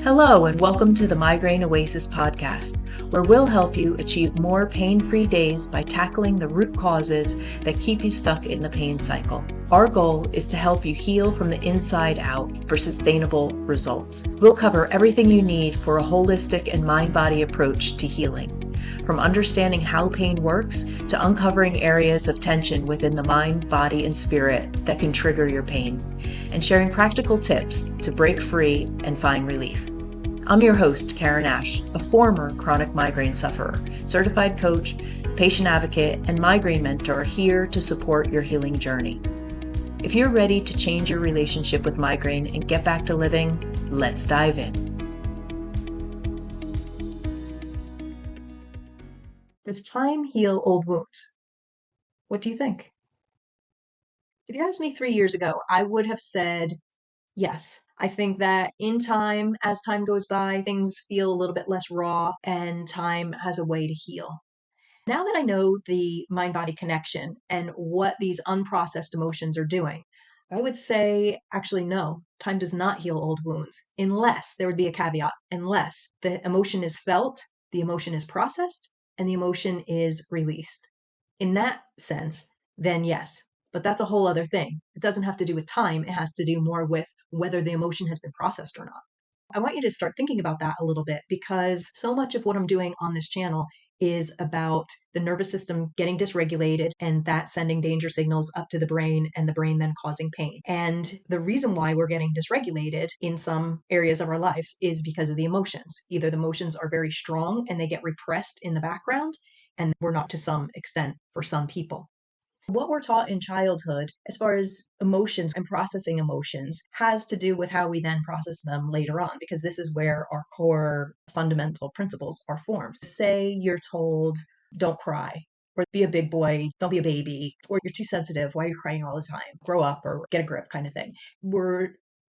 Hello, and welcome to the Migraine Oasis podcast, where we'll help you achieve more pain-free days by tackling the root causes that keep you stuck in the pain cycle. Our goal is to help you heal from the inside out for sustainable results. We'll cover everything you need for a holistic and mind-body approach to healing. From understanding how pain works to uncovering areas of tension within the mind, body, and spirit that can trigger your pain, and sharing practical tips to break free and find relief. I'm your host, Karen Ash, a former chronic migraine sufferer, certified coach, patient advocate, and migraine mentor here to support your healing journey. If you're ready to change your relationship with migraine and get back to living, let's dive in. Does time heal old wounds? What do you think? If you asked me 3 years ago, I would have said yes. I think that in time, as time goes by, things feel a little bit less raw and time has a way to heal. Now that I know the mind-body connection and what these unprocessed emotions are doing, I would say actually no, time does not heal old wounds unless there would be a caveat, unless the emotion is felt, the emotion is processed, and the emotion is released. In that sense, then yes, but that's a whole other thing. It doesn't have to do with time. It has to do more with whether the emotion has been processed or not. I want you to start thinking about that a little bit because so much of what I'm doing on this channel is about the nervous system getting dysregulated and that sending danger signals up to the brain and the brain then causing pain. And the reason why we're getting dysregulated in some areas of our lives is because of the emotions. Either the emotions are very strong and they get repressed in the background, and we're not to some extent for some people. What we're taught in childhood, as far as emotions and processing emotions, has to do with how we then process them later on, because this is where our core fundamental principles are formed. Say you're told, don't cry, or be a big boy, don't be a baby, or you're too sensitive, why are you crying all the time? Grow up or get a grip kind of thing. We're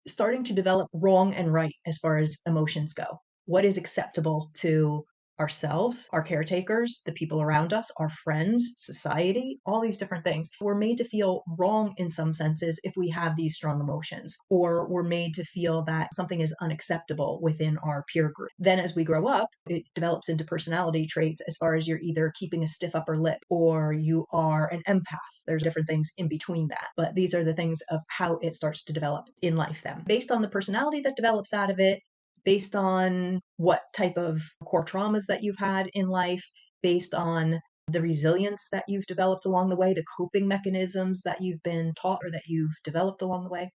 starting to develop wrong and right as far as emotions go. What is acceptable to ourselves, our caretakers, the people around us, our friends, society, all these different things. We're made to feel wrong in some senses if we have these strong emotions, or we're made to feel that something is unacceptable within our peer group. Then as we grow up, it develops into personality traits as far as you're either keeping a stiff upper lip or you are an empath. There's different things in between that, but these are the things of how it starts to develop in life then. Based on the personality that develops out of it, based on what type of core traumas that you've had in life, based on the resilience that you've developed along the way, the coping mechanisms that you've been taught or that you've developed along the way.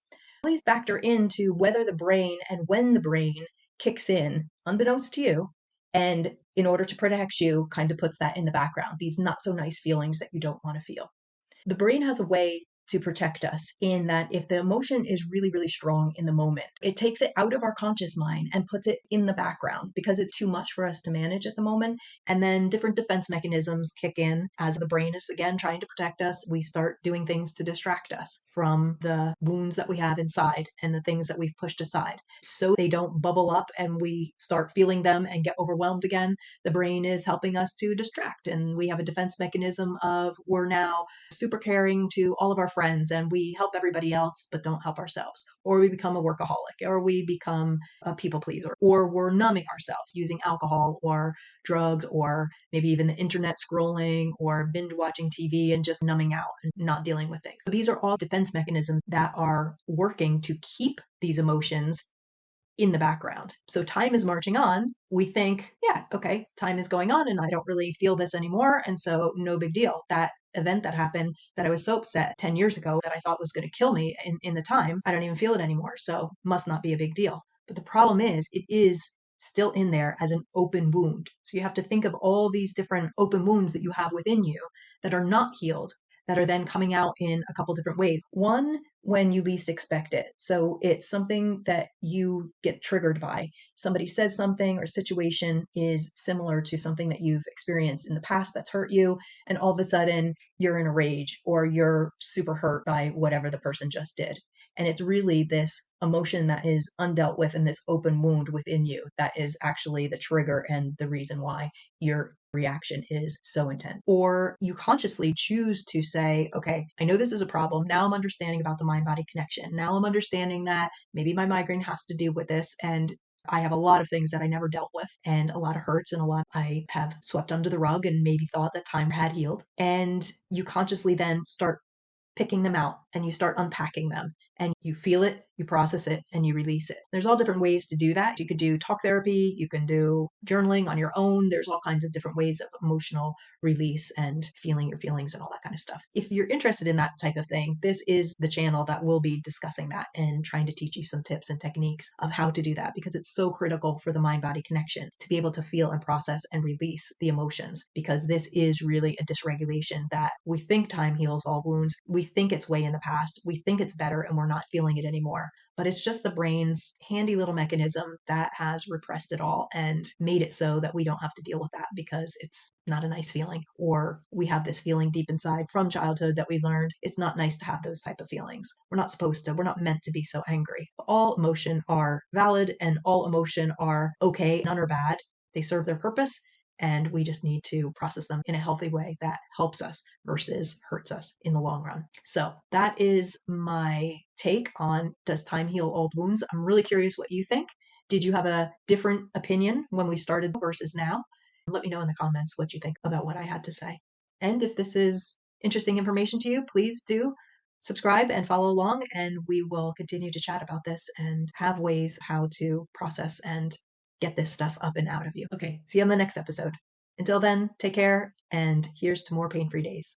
Please factor into whether the brain and when the brain kicks in, unbeknownst to you, and in order to protect you, kind of puts that in the background, these not so nice feelings that you don't want to feel. The brain has a way to protect us in that if the emotion is really, really strong in the moment, it takes it out of our conscious mind and puts it in the background because it's too much for us to manage at the moment. And then different defense mechanisms kick in as the brain is again trying to protect us. We start doing things to distract us from the wounds that we have inside and the things that we've pushed aside so they don't bubble up and we start feeling them and get overwhelmed again. The brain is helping us to distract, and we have a defense mechanism of we're now super caring to all of our friends and we help everybody else but don't help ourselves, or we become a workaholic, or we become a people pleaser, or we're numbing ourselves using alcohol or drugs, or maybe even the internet scrolling or binge watching TV and just numbing out and not dealing with things. So these are all defense mechanisms that are working to keep these emotions in the background. So time is marching on. We think, yeah, okay, time is going on and I don't really feel this anymore. And so no big deal. That event that happened that I was so upset 10 years ago that I thought was going to kill me in the time, I don't even feel it anymore. So must not be a big deal. But the problem is it is still in there as an open wound. So you have to think of all these different open wounds that you have within you that are not healed, that are then coming out in a couple different ways. One, when you least expect it. So it's something that you get triggered by. Somebody says something or situation is similar to something that you've experienced in the past that's hurt you, and all of a sudden you're in a rage or you're super hurt by whatever the person just did. And it's really this emotion that is undealt with and this open wound within you that is actually the trigger and the reason why your reaction is so intense. Or you consciously choose to say, okay, I know this is a problem. Now I'm understanding about the mind-body connection. Now I'm understanding that maybe my migraine has to do with this. And I have a lot of things that I never dealt with and a lot of hurts and a lot I have swept under the rug and maybe thought that time had healed. And you consciously then start picking them out and you start unpacking them and you feel it, you process it, and you release it. There's all different ways to do that. You could do talk therapy, you can do journaling on your own. There's all kinds of different ways of emotional release and feeling your feelings and all that kind of stuff. If you're interested in that type of thing, this is the channel that will be discussing that and trying to teach you some tips and techniques of how to do that, because it's so critical for the mind-body connection to be able to feel and process and release the emotions, because this is really a dysregulation that we think time heals all wounds. We think it's way in the past. We think it's better and we're not feeling it anymore. But it's just the brain's handy little mechanism that has repressed it all and made it so that we don't have to deal with that because it's not a nice feeling, or we have this feeling deep inside from childhood that we learned it's not nice to have those type of feelings. We're not meant to be so angry. All emotion are valid and all emotion are okay. None are bad. They serve their purpose. And we just need to process them in a healthy way that helps us versus hurts us in the long run. So that is my take on, does time heal old wounds? I'm really curious what you think. Did you have a different opinion when we started versus now? Let me know in the comments what you think about what I had to say. And if this is interesting information to you, please do subscribe and follow along, and we will continue to chat about this and have ways how to process and get this stuff up and out of you. Okay, see you on the next episode. Until then, take care, and here's to more pain-free days.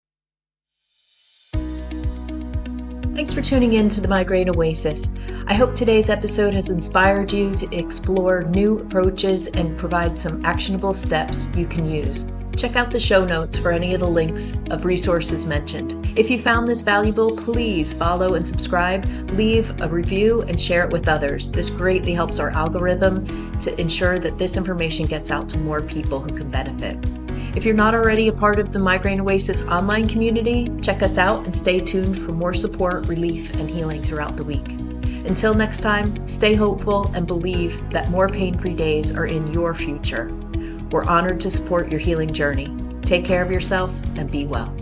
Thanks for tuning in to the Migraine Oasis. I hope today's episode has inspired you to explore new approaches and provide some actionable steps you can use. Check out the show notes for any of the links of resources mentioned. If you found this valuable, please follow and subscribe, leave a review, and share it with others. This greatly helps our algorithm to ensure that this information gets out to more people who can benefit. If you're not already a part of the Migraine Oasis online community, check us out and stay tuned for more support, relief, and healing throughout the week. Until next time, stay hopeful and believe that more pain-free days are in your future. We're honored to support your healing journey. Take care of yourself and be well.